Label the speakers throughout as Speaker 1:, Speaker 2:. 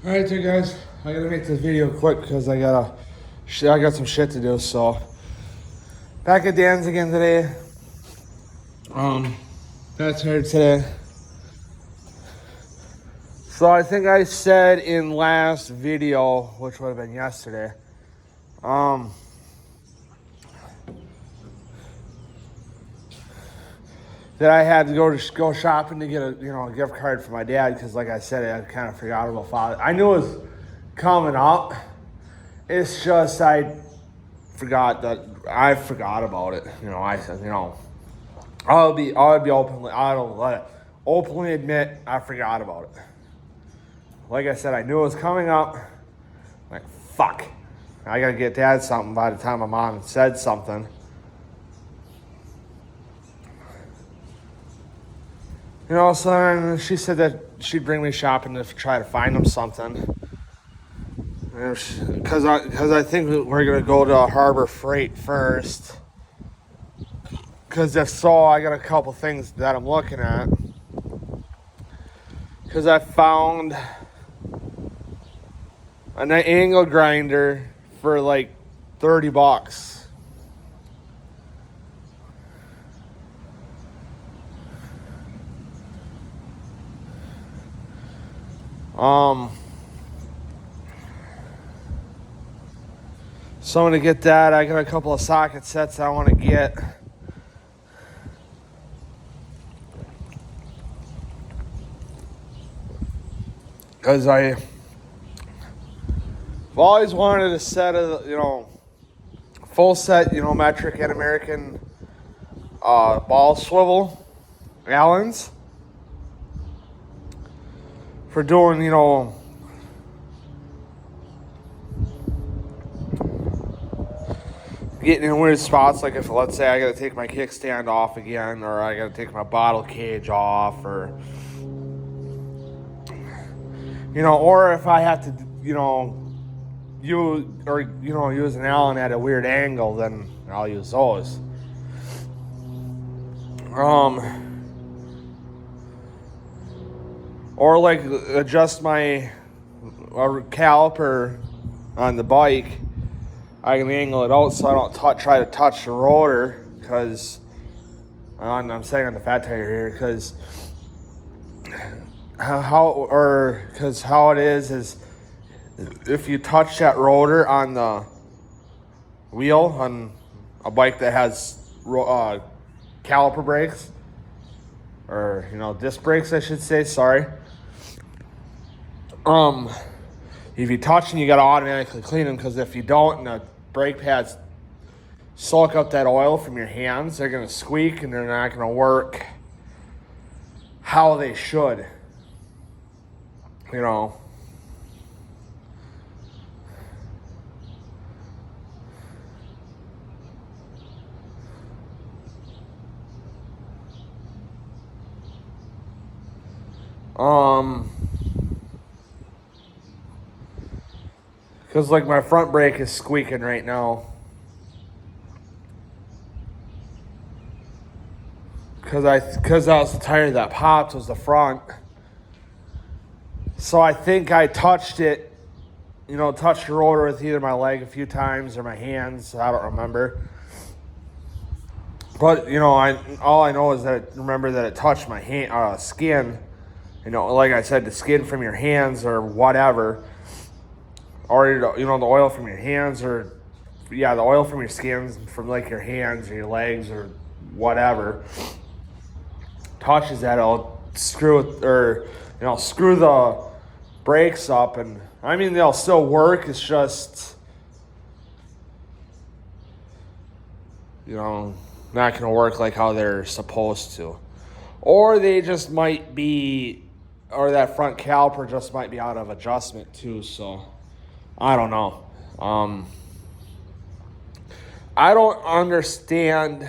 Speaker 1: All right, there, guys. I gotta make this video quick because I got some shit to do. So, back at Danz again today. That's her today. So I think I said in last video, which would have been yesterday, that I had to go shopping to get a gift card for my dad because, like I said, I kind of forgot about Father. I knew it was coming up. It's just I forgot about it. I said, I'll be openly admit I forgot about it. Like I said, I knew it was coming up. Like, fuck. I gotta get dad something by the time my mom said something. So then she said that she'd bring me shopping to try to find him something. Because I think we're going to go to Harbor Freight first. Because if so, I got a couple things that I'm looking at. Because I found an angle grinder for like $30. So I'm going to get that. I got a couple of socket sets I want to get. Because I've always wanted a set of, full set, metric and American ball swivel Allens for doing, getting in weird spots, like if, let's say, I got to take my kickstand off again, or I got to take my bottle cage off, or, or if I have to, use an Allen at a weird angle, then I'll use those. Or like adjust my caliper on the bike. I can angle it out so I don't try to touch the rotor, because I'm saying on the fat tire here, because how it is if you touch that rotor on the wheel on a bike that has caliper brakes, or disc brakes, I should say. Sorry. If you touch them, you gotta automatically clean them, because if you don't, and the brake pads soak up that oil from your hands, they're gonna squeak and they're not gonna work how they should. Because like my front brake is squeaking right now. Because that was the tire that popped, was the front. So I think I touched it, touched the rotor with either my leg a few times or my hands. I don't remember. But, all I know is that it touched my skin. Like I said, the skin from your hands or whatever. Or, the oil from your hands, or, the oil from your skins, from like your hands or your legs or whatever. Touches that, it'll screw the brakes up, and I mean, they'll still work. It's just, not going to work like how they're supposed to. Or they just might be, or that front caliper just might be out of adjustment too, so I don't know. I don't understand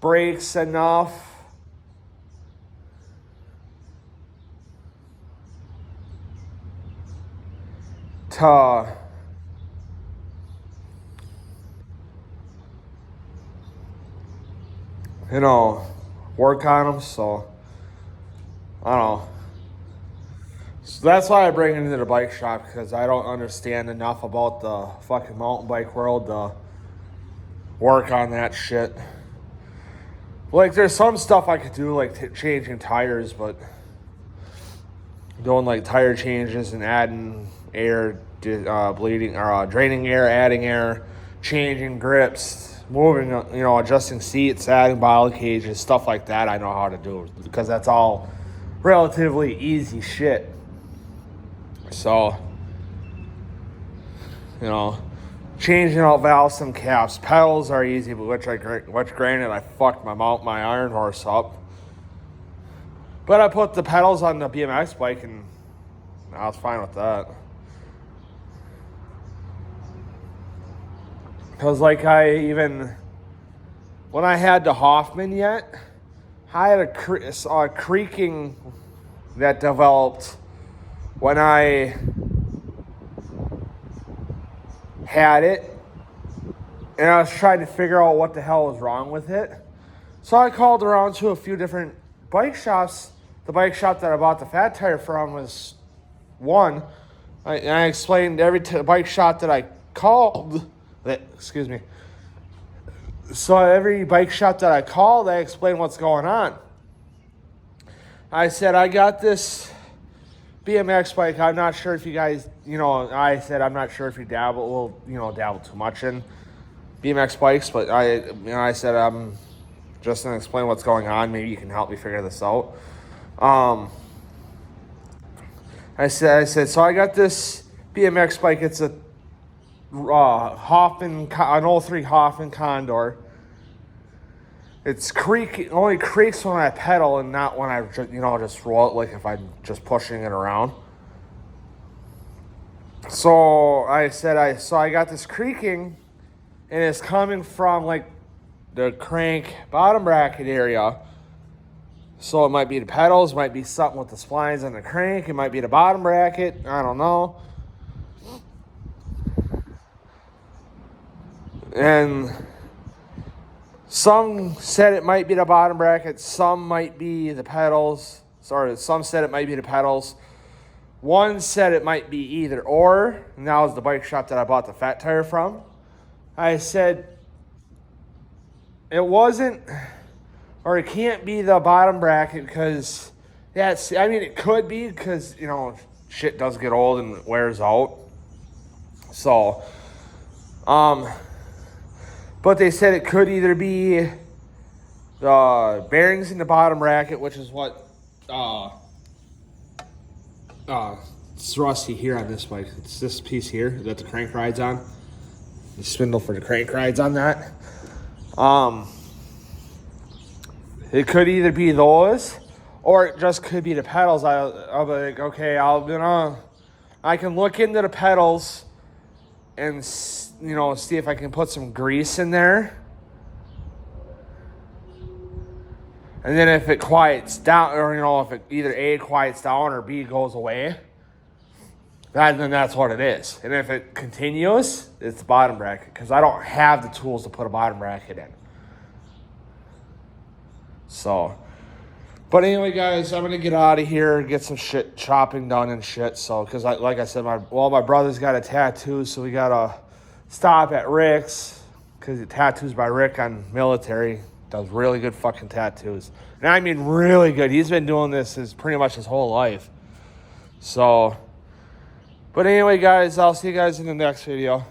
Speaker 1: brakes enough to work on them, so I don't know. So that's why I bring it into the bike shop, because I don't understand enough about the fucking mountain bike world to work on that shit. Like, there's some stuff I could do, like changing tires, but doing like tire changes and adding air, bleeding or draining air, adding air, changing grips, moving, adjusting seats, adding bottle cages, stuff like that. I know how to do, because that's all relatively easy shit. So, changing out valves and caps, pedals are easy, but which granted I fucked my iron horse up. But I put the pedals on the BMX bike and I was fine with that. Because when I had the Hoffman yet, I had a creaking that developed when I had it. And I was trying to figure out what the hell was wrong with it. So I called around to a few different bike shops. The bike shop that I bought the fat tire from was one. I explained every bike shop that I called. Excuse me. So every bike shop that I called, I explained what's going on. I said, I got this BMX bike. I'm not sure if you guys, I said, I'm not sure if you dabble too much in BMX bikes, but I said, I'm just going to explain what's going on. Maybe you can help me figure this out. I said, so I got this BMX bike. It's a Hoffman, an 03 Hoffman Condor. It's only creaks when I pedal and not when I just roll it, like if I'm just pushing it around. So I said, I got this creaking, and it's coming from like the crank bottom bracket area. So it might be the pedals, might be something with the splines on the crank, it might be the bottom bracket, I don't know. And some said it might be the bottom bracket, some might be the pedals. Some said it might be the pedals. One said it might be either or, and that was the bike shop that I bought the fat tire from. I said, it wasn't, or it can't be the bottom bracket, because, it could be, because, shit does get old and wears out. So, but they said it could either be the bearings in the bottom bracket, which is what, it's rusty here on this bike. It's this piece here that the crank rides on. The spindle for the crank rides on that. It could either be those, or it just could be the pedals. I'll be like, okay, I can look into the pedals and, see if I can put some grease in there. And then if it quiets down, or, if it either A, quiets down, or B, goes away, then that's what it is. And if it continues, it's the bottom bracket, because I don't have the tools to put a bottom bracket in. So, but anyway, guys, I'm going to get out of here, get some shit chopping done and shit. So, because like I said, my brother's got a tattoo, so we got to stop at Rick's, because the tattoos by Rick on military. Does really good fucking tattoos. And I mean really good. He's been doing this pretty much his whole life. So, but anyway, guys, I'll see you guys in the next video.